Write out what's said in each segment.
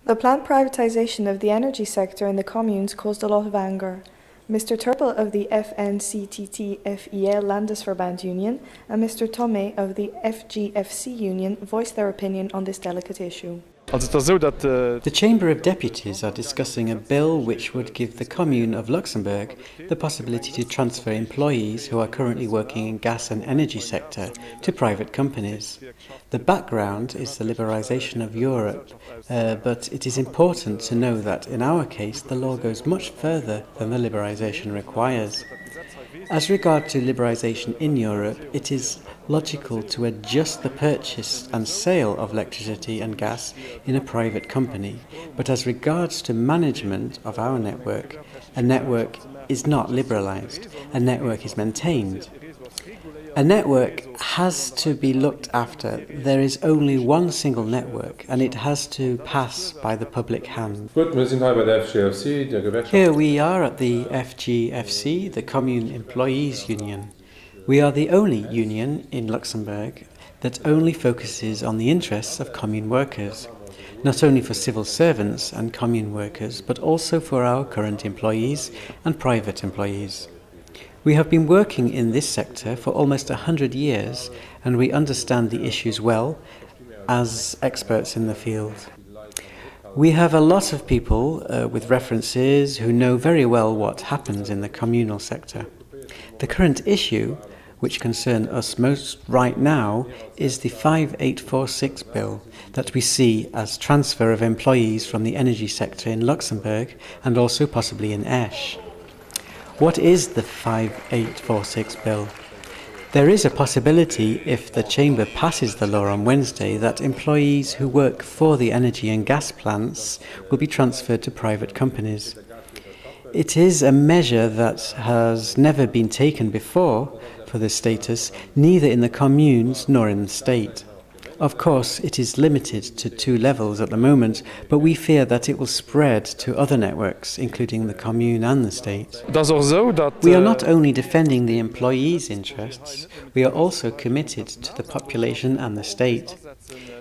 The planned privatisation of the energy sector in the communes caused a lot of anger. Mr. Turpel of the FNCTT-FIL Landesverband Union and Mr. Tomé of the FGFC Union voiced their opinion on this delicate issue. The Chamber of Deputies are discussing a bill which would give the Commune of Luxembourg the possibility to transfer employees who are currently working in gas and energy sector to private companies. The background is the liberalisation of Europe, but it is important to know that in our case the law goes much further than the liberalisation requires. As regard to liberalisation in Europe, it is logical to adjust the purchase and sale of electricity and gas in a private company, but as regards to management of our network, a network is not liberalised, a network is maintained. A network has to be looked after. There is only one single network and it has to pass by the public hand. Here we are at the FGFC, the Commune Employees Union. We are the only union in Luxembourg that only focuses on the interests of commune workers, not only for civil servants and commune workers, but also for our current employees and private employees. We have been working in this sector for almost 100 years and we understand the issues well as experts in the field. We have a lot of people with references who know very well what happens in the communal sector. The current issue, which concerns us most right now, is the 5846 bill that we see as transfer of employees from the energy sector in Luxembourg and also possibly in Esch. What is the 5846 bill? There is a possibility, if the Chamber passes the law on Wednesday, that employees who work for the energy and gas plants will be transferred to private companies. It is a measure that has never been taken before for this status, neither in the communes nor in the state. Of course, it is limited to 2 levels at the moment, but we fear that it will spread to other networks, including the commune and the state. We are not only defending the employees' interests, we are also committed to the population and the state.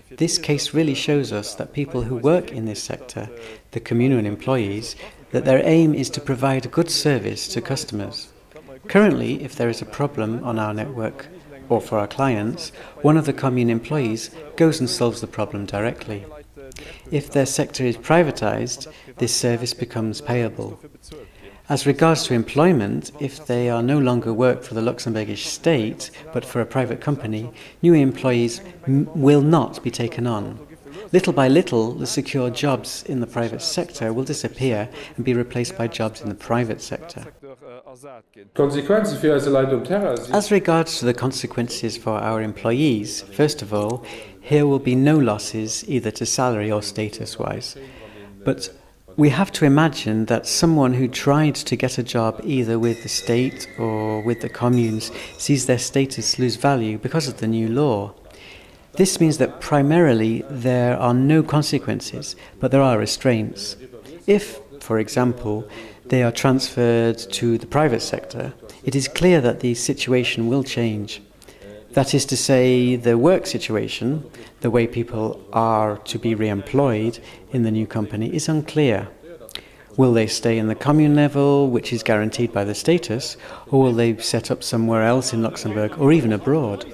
This case really shows us that people who work in this sector, the communal employees, that their aim is to provide a good service to customers. Currently, if there is a problem on our network, or for our clients, one of the commune employees goes and solves the problem directly. If their sector is privatised, this service becomes payable. As regards to employment, if they are no longer work for the Luxembourgish state, but for a private company, new employees will not be taken on. Little by little, the secure jobs in the private sector will disappear and be replaced by jobs in the private sector. As regards to the consequences for our employees, first of all, here will be no losses either to salary or status-wise. But we have to imagine that someone who tried to get a job either with the state or with the communes sees their status lose value because of the new law. This means that primarily there are no consequences, but there are restraints. If, for example, they are transferred to the private sector, it is clear that the situation will change. That is to say, the work situation, the way people are to be re-employed in the new company, is unclear. Will they stay in the commune level, which is guaranteed by the status, or will they set up somewhere else in Luxembourg or even abroad?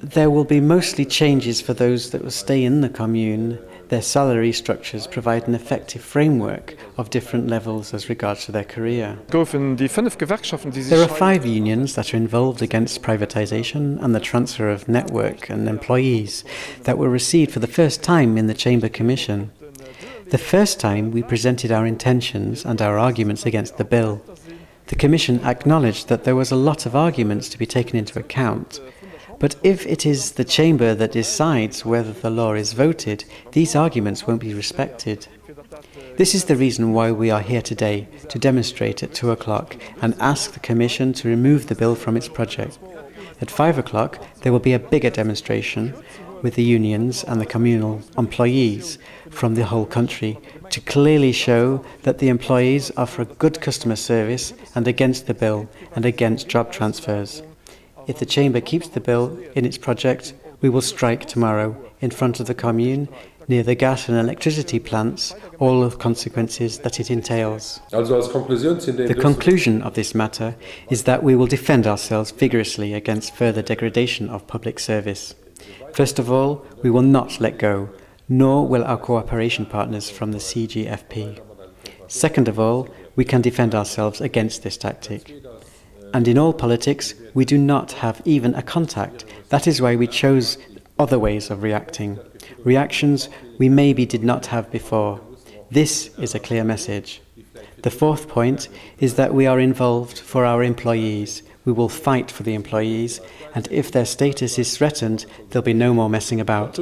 There will be mostly changes for those that will stay in the commune. Their salary structures provide an effective framework of different levels as regards to their career. There are 5 unions that are involved against privatisation and the transfer of network and employees that were received for the first time in the Chamber Commission. The first time we presented our intentions and our arguments against the bill. The Commission acknowledged that there was a lot of arguments to be taken into account. But if it is the Chamber that decides whether the law is voted, these arguments won't be respected. This is the reason why we are here today, to demonstrate at 2 o'clock and ask the Commission to remove the bill from its project. At 5 o'clock there will be a bigger demonstration with the unions and the communal employees from the whole country to clearly show that the employees are for good customer service and against the bill and against job transfers. If the Chamber keeps the bill in its project, we will strike tomorrow in front of the commune near the gas and electricity plants, all of the consequences that it entails. The conclusion of this matter is that we will defend ourselves vigorously against further degradation of public service. First of all, we will not let go, nor will our cooperation partners from the CGFP. Second of all, we can defend ourselves against this tactic. And in all politics, we do not have even a contact. That is why we chose other ways of reacting. Reactions we maybe did not have before. This is a clear message. The fourth point is that we are involved for our employees. We will fight for the employees, and if their status is threatened, there'll be no more messing about.